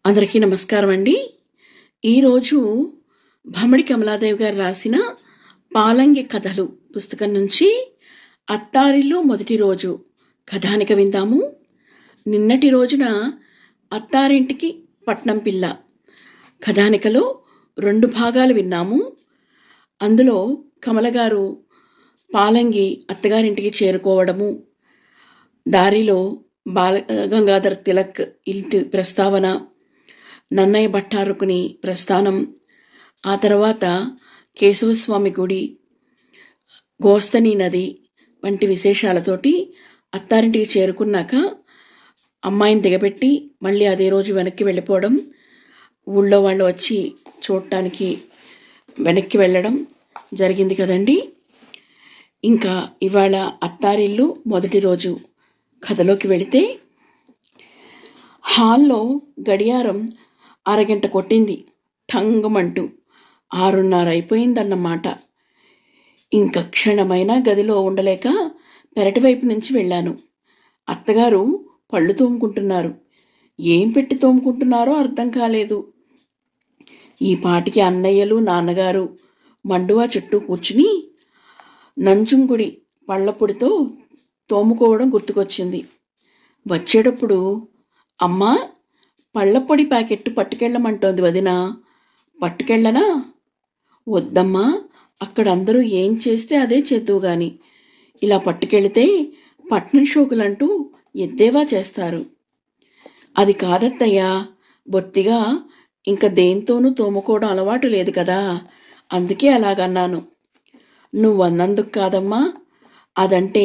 అందరికీ నమస్కారం అండి. ఈరోజు భమిడి కమలాదేవి గారు రాసిన పాలంగి కథలు పుస్తకం నుంచి అత్తారిల్లు మొదటి రోజు కథానిక విందాము. నిన్నటి రోజున అత్తారింటికి పట్నం పిల్ల కథానికలో 2 భాగాలు విన్నాము. అందులో కమలగారు పాలంగి అత్తగారింటికి చేరుకోవడము, దారిలో గంగాధర్ తిలక్ ఇంటి ప్రస్తావన, నన్నయ్య భట్టారుకుని ప్రస్థానం, ఆ తర్వాత కేశవస్వామి గుడి, గోస్తని నది వంటి విశేషాలతోటి అత్తారింటికి చేరుకున్నాక అమ్మాయిని దిగబెట్టి మళ్ళీ అదే రోజు వెనక్కి వెళ్ళిపోవడం, ఊళ్ళో వాళ్ళు వచ్చి చూడటానికి వెనక్కి వెళ్ళడం జరిగింది కదండి. ఇంకా ఇవాళ అత్తారిల్లు మొదటి రోజు కథలోకి వెళితే, హాల్లో గడియారం అరగంట కొట్టింది. ఠంగుమంటూ 6:30 అయిపోయిందన్నమాట. ఇంక క్షణమైనా గదిలో ఉండలేక పెరటి వైపు నుంచి వెళ్ళాను. అత్తగారు పళ్ళు తోముకుంటున్నారు. ఏం పెట్టి తోముకుంటున్నారో అర్థం కాలేదు. ఈ పాటికి అన్నయ్యలు నాన్నగారు మండువా చుట్టూ కూర్చుని నంజుంగుడి పళ్ళపొడితో తోముకోవడం గుర్తుకొచ్చింది. వచ్చేటప్పుడు, అమ్మా, పళ్ళపొడి ప్యాకెట్టు పట్టుకెళ్ళమంటోంది వదిన, పట్టుకెళ్ళనా? వద్దమ్మా, అక్కడ అందరూ ఏం చేస్తే అదే చేద్దువు గాని, ఇలా పట్టుకెళితే పట్నం షోకులంటూ ఎద్దేవా చేస్తారు. అది కాదత్తయ్యా, బొత్తిగా ఇంక దేంతోనూ తోముకోవడం అలవాటు లేదు కదా, అందుకే అలాగన్నాను. నువ్వన్నందుకు కాదమ్మా, అదంటే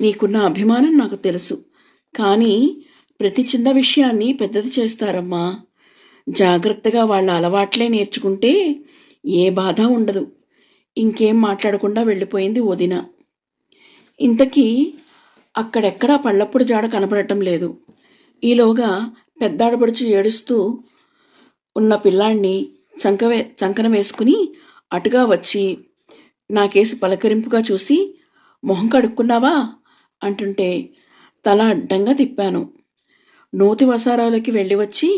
నీకున్న అభిమానం నాకు తెలుసు. కానీ ప్రతి చిన్న విషయాన్ని పెద్దది చేస్తారమ్మా. జాగ్రత్తగా వాళ్ళ అలవాట్లే నేర్చుకుంటే ఏ బాధ ఉండదు. ఇంకేం మాట్లాడకుండా వెళ్ళిపోయింది వదిన. ఇంతకీ అక్కడెక్కడా పళ్ళప్పుడు జాడ కనపడటం లేదు. ఈలోగా పెద్దాడపడుచు ఏడుస్తూ ఉన్న పిల్లాన్ని చంకన వేసుకుని అటుగా వచ్చి నాకేసి పలకరింపుగా చూసి, మొహం కడుక్కున్నావా అంటుంటే తల అడ్డంగా తిప్పాను. నూతి వసారాలోకి వెళ్ళి వచ్చి,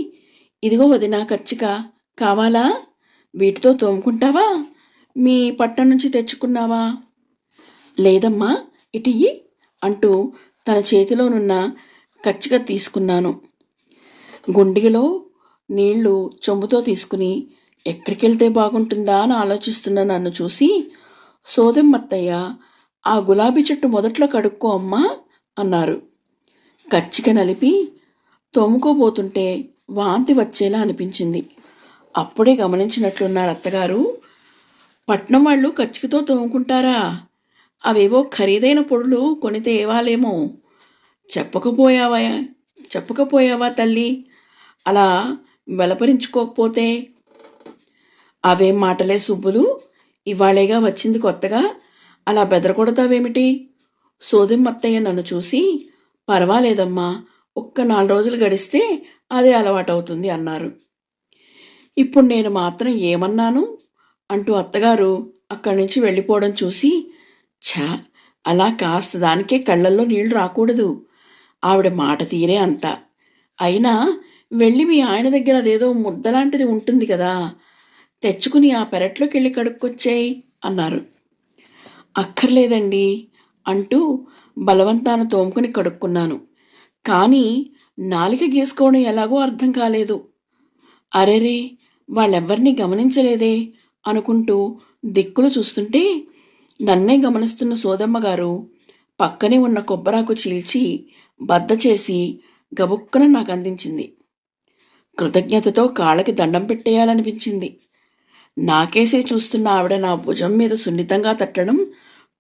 ఇదిగో వదినా కచ్చిక, కావాలా? వీటితో తోముకుంటావా? మీ పట్టణం నుంచి తెచ్చుకున్నావా? లేదమ్మా, ఇటియ్యి అంటూ తన చేతిలోనున్న కచ్చిక తీసుకున్నాను. గుండిగలో నీళ్లు చెంబుతో తీసుకుని ఎక్కడికెళ్తే బాగుంటుందా అని ఆలోచిస్తున్న నన్ను చూసి, సోదెమ్మత్తయ్య, ఆ గులాబీ చెట్టు మొదట్లో కడుక్కో అమ్మా అన్నారు. కచ్చిక నలిపి తోముకోబోతుంటే వాంతి వచ్చేలా అనిపించింది. అప్పుడే గమనించినట్లున్నారు అత్తగారు. పట్నం వాళ్ళు కచ్చికతో తోముకుంటారా? అవేవో ఖరీదైన పొడులు కొని తేవాలేమో. చెప్పకపోయావా తల్లి, అలా వెలపరించుకోకపోతే? అవేం మాటలే సుబ్బులు, ఇవాళేగా వచ్చింది కొత్తగా, అలా బెదరకొడతావేమిటి? సోదెమ్మత్తయ్య నన్ను చూసి, పర్వాలేదమ్మా, ఒక్క 4 రోజులు గడిస్తే అదే అలవాటవుతుంది అన్నారు. ఇప్పుడు నేను మాత్రం ఏమన్నాను అంటూ అత్తగారు అక్కడి నుంచి వెళ్ళిపోవడం చూసి, ఛా, అలా కాస్త దానికే కళ్ళల్లో నీళ్లు రాకూడదు. ఆవిడ మాట తీరే అంత. అయినా వెళ్ళి మీ ఆయన దగ్గర అదేదో ముద్దలాంటిది ఉంటుంది కదా, తెచ్చుకుని ఆ పెరట్లోకి వెళ్ళి కడుక్కొచ్చేయి అన్నారు. అక్కర్లేదండి అంటూ బలవంతాన తోముకుని కడుక్కున్నాను. కానీ నాలిక గీసుకోవడం ఎలాగో అర్థం కాలేదు. అరెరే, వాళ్ళెవ్వరినీ గమనించలేదే అనుకుంటూ దిక్కులు చూస్తుంటే, నన్నే గమనిస్తున్న సోదమ్మగారు పక్కనే ఉన్న కొబ్బరాకు చీల్చి బద్ద చేసి గబుక్కన నాకు అందించింది. కృతజ్ఞతతో కాళ్ళకి దండం పెట్టేయాలనిపించింది. నాకేసే చూస్తున్న ఆవిడ నా భుజం మీద సున్నితంగా తట్టడం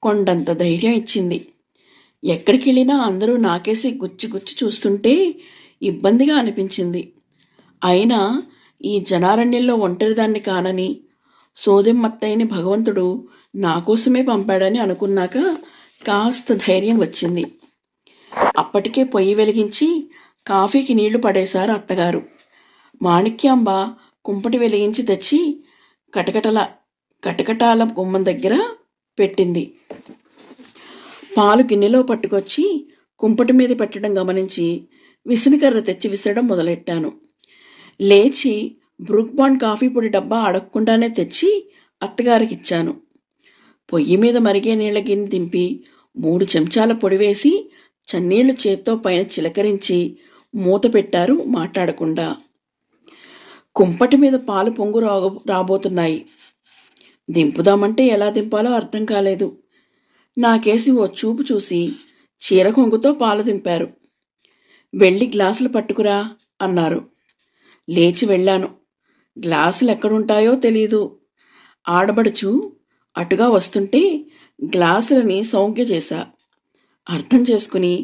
కొండంత ధైర్యం ఇచ్చింది. ఎక్కడికి వెళ్ళినా అందరూ నాకేసి గుచ్చి గుచ్చి చూస్తుంటే ఇబ్బందిగా అనిపించింది. అయినా ఈ జనారణ్యంలో ఒంటరిదాన్ని కానని, సోదెమ్మత్తయ్యని భగవంతుడు నా కోసమే పంపాడని అనుకున్నాక కాస్త ధైర్యం వచ్చింది. అప్పటికే పొయ్యి వెలిగించి కాఫీకి నీళ్లు పడేశారు అత్తగారు. మాణిక్యాంబ కుంపటి వెలిగించి తెచ్చి కటకటాల గుమ్మం దగ్గర పెట్టింది. పాలు గిన్నెలో పట్టుకొచ్చి కుంపటి మీద పెట్టడం గమనించి విసనకర్ర తెచ్చి విసరడం మొదలెట్టాను. లేచి బ్రూక్ బాండ్ కాఫీ పొడి డబ్బా అడగకుండానే తెచ్చి అత్తగారికిచ్చాను. పొయ్యి మీద మరిగే నీళ్ల గిన్నె దింపి 3 చెంచాల పొడి వేసి చన్నీళ్లు చేత్తో పైన చిలకరించి మూత పెట్టారు మాట్లాడకుండా. కుంపటి మీద పాలు పొంగు రాబోతున్నాయి. దింపుదామంటే ఎలా దింపాలో అర్థం కాలేదు. నాకేసి ఓ చూపు చూసి చీర కొంగుతో పాలు దింపారు. వెళ్ళి గ్లాసులు పట్టుకురా అన్నారు. లేచి వెళ్ళాను. గ్లాసులు ఎక్కడుంటాయో తెలీదు. ఆడబడుచు అటుగా వస్తుంటే గ్లాసులని సౌంజ్ఞ చేశా. అర్థం చేసుకుని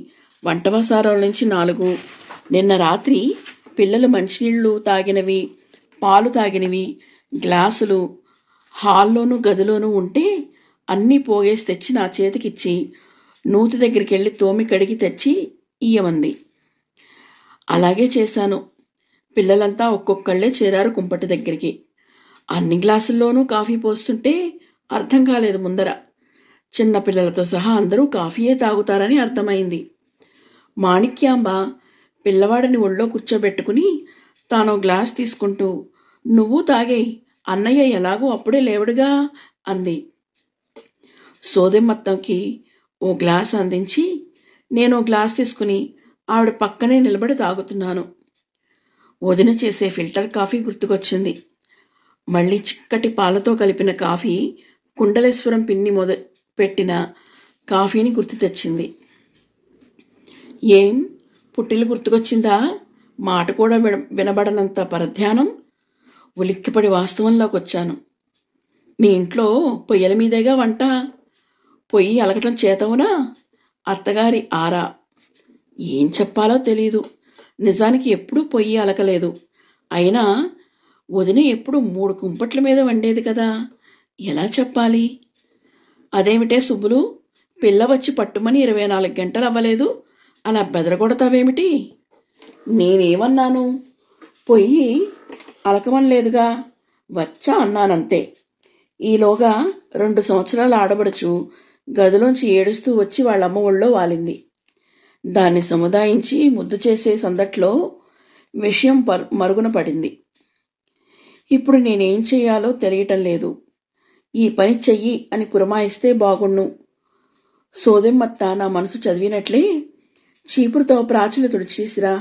వంటవసారాల నుంచి 4 నిన్న రాత్రి పిల్లలు మంచినీళ్లు తాగినవి, పాలు తాగినవి గ్లాసులు హాల్లోనూ గదిలోనూ ఉంటే అన్నీ పోగేసి తెచ్చి నా చేతికిచ్చి నూతి దగ్గరికి వెళ్ళి తోమి కడిగి తెచ్చి ఇయ్యమంది. అలాగే చేశాను. పిల్లలంతా ఒక్కొక్కళ్ళే చేరారు కుంపటి దగ్గరికి. అన్ని గ్లాసుల్లోనూ కాఫీ పోస్తుంటే అర్థం కాలేదు ముందర. చిన్నపిల్లలతో సహా అందరూ కాఫీయే తాగుతారని అర్థమైంది. మాణిక్యాంబ పిల్లవాడిని ఒళ్ళో కూర్చోబెట్టుకుని తానో గ్లాస్ తీసుకుంటూ, నువ్వు తాగేయి, అన్నయ్య ఎలాగూ అప్పుడే లేవడుగా అంది. సోదెమ్మత్తంకి ఓ గ్లాస్ అందించి నేను గ్లాస్ తీసుకుని ఆవిడ పక్కనే నిలబడి తాగుతున్నాను. వదిన చేసే ఫిల్టర్ కాఫీ గుర్తుకొచ్చింది. మళ్ళీ చిక్కటి పాలతో కలిపిన కాఫీ కుండలేశ్వరం పిన్ని పెట్టిన కాఫీని గుర్తు తెచ్చింది. ఏం పుట్టిలు గుర్తుకొచ్చిందా? మాట కూడా వినబడనంత పరధ్యానం. ఉలిక్కిపడి వాస్తవంలోకి వచ్చాను. మీ ఇంట్లో పొయ్యల మీదేగా వంట. పొయ్యి అలకటం చేతవునా? అత్తగారి ఆరా. ఏం చెప్పాలో తెలీదు. నిజానికి ఎప్పుడూ పొయ్యి అలకలేదు. అయినా వదిన ఎప్పుడు 3 కుంపట్ల మీద వండేది కదా, ఎలా చెప్పాలి? అదేమిటే సుబ్బులు, పిల్ల వచ్చి పట్టుమని 24 గంటలు అవ్వలేదు, అలా బెదరగొడతావేమిటి? నేనేమన్నాను? పొయ్యి అలకమనలేదుగా, వచ్చా అన్నానంతే. ఈలోగా 2 సంవత్సరాల ఆడబడుచు గదిలోంచి ఏడుస్తూ వచ్చి వాళ్ళమ్మ ఒళ్ళో వాలింది. దాన్ని సముదాయించి ముద్దు చేసే సందట్లో విషయం మరుగున పడింది. ఇప్పుడు నేనేం చెయ్యాలో తెలియటం లేదు. ఈ పని చెయ్యి అని పురమాయిస్తే బాగుణ్ణు. సోదెమ్మత్త నా మనసు చదివినట్లే, చీపురుతో ప్రాచులు తుడిచేసిరా,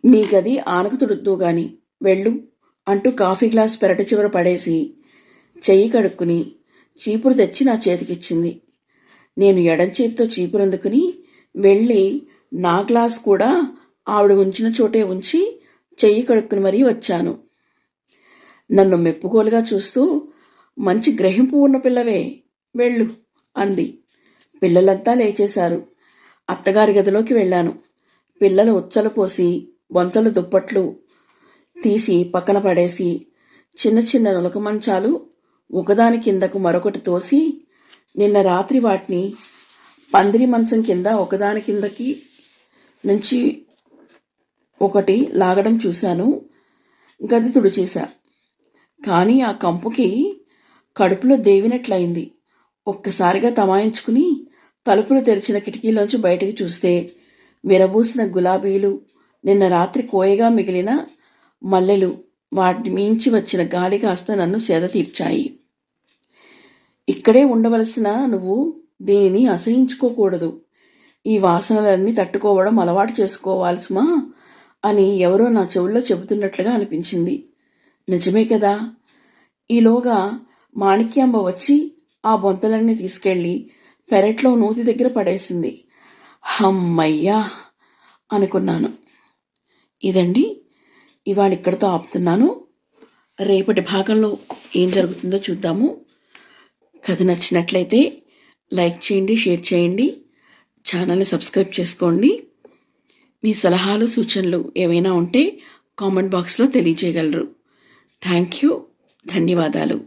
మీ గది ఆనకు తుడుద్దు గాని వెళ్ళు అంటూ కాఫీ గ్లాస్ పెరటి చివర పడేసి చెయ్యి కడుక్కుని చీపురు తెచ్చి నా చేతికిచ్చింది. నేను ఎడం చేతితో చీపురు అందుకుని వెళ్ళి నా గ్లాస్ కూడా ఆవిడ ఉంచిన చోటే ఉంచి చెయ్యి కడుక్కుని మరీ వచ్చాను. నన్ను మెప్పుకోలుగా చూస్తూ, మంచి గ్రహింపు ఉన్న పిల్లవే, వెళ్ళు అంది. పిల్లలంతా లేచేశారు. అత్తగారి గదిలోకి వెళ్ళాను. పిల్లలు ఉచ్చలపోసి బొంతలు దుప్పట్లు తీసి పక్కన పడేసి చిన్న చిన్న నులక మంచాలు ఒకదాని కిందకు మరొకటి తోసి నిన్న రాత్రి వాటిని పందిరి మంచం కింద ఒకదాని కిందకి నుంచి ఒకటి లాగడం చూశాను. గది తుడిచేశా. కానీ ఆ కంపుకి కడుపులో దేవినట్లయింది. ఒక్కసారిగా తమాయించుకుని తలుపులు తెరిచిన కిటికీలోంచి బయటకు చూస్తే విరబూసిన గులాబీలు, నిన్న రాత్రి కోయగా మిగిలిన మల్లెలు, వాటిని మించి వచ్చిన గాలి కాస్త నన్ను సేద తీర్చాయి. ఇక్కడే ఉండవలసిన నువ్వు దీనిని అసహించుకోకూడదు. ఈ వాసనలన్నీ తట్టుకోవడం అలవాటు చేసుకోవాల్సుమా అని ఎవరో నా చెవుల్లో చెబుతున్నట్లుగా అనిపించింది. నిజమే కదా. ఈలోగా మాణిక్యాంబ వచ్చి ఆ బొంతలన్నీ తీసుకెళ్ళి పెరట్లో నూతి దగ్గర పడేసింది. హమ్మయ్యా అనుకున్నాను. ఇదండి, ఇవాళ ఇక్కడితో ఆపుతున్నాను. రేపటి భాగంలో ఏం జరుగుతుందో చూద్దాము. కథ నచ్చినట్లయితే లైక్ చేయండి, షేర్ చేయండి, ఛానల్ని సబ్స్క్రైబ్ చేసుకోండి. మీ సలహాలు సూచనలు ఏవైనా ఉంటే కామెంట్ బాక్స్లో తెలియజేయగలరు. Thank you. ధన్యవాదాలు.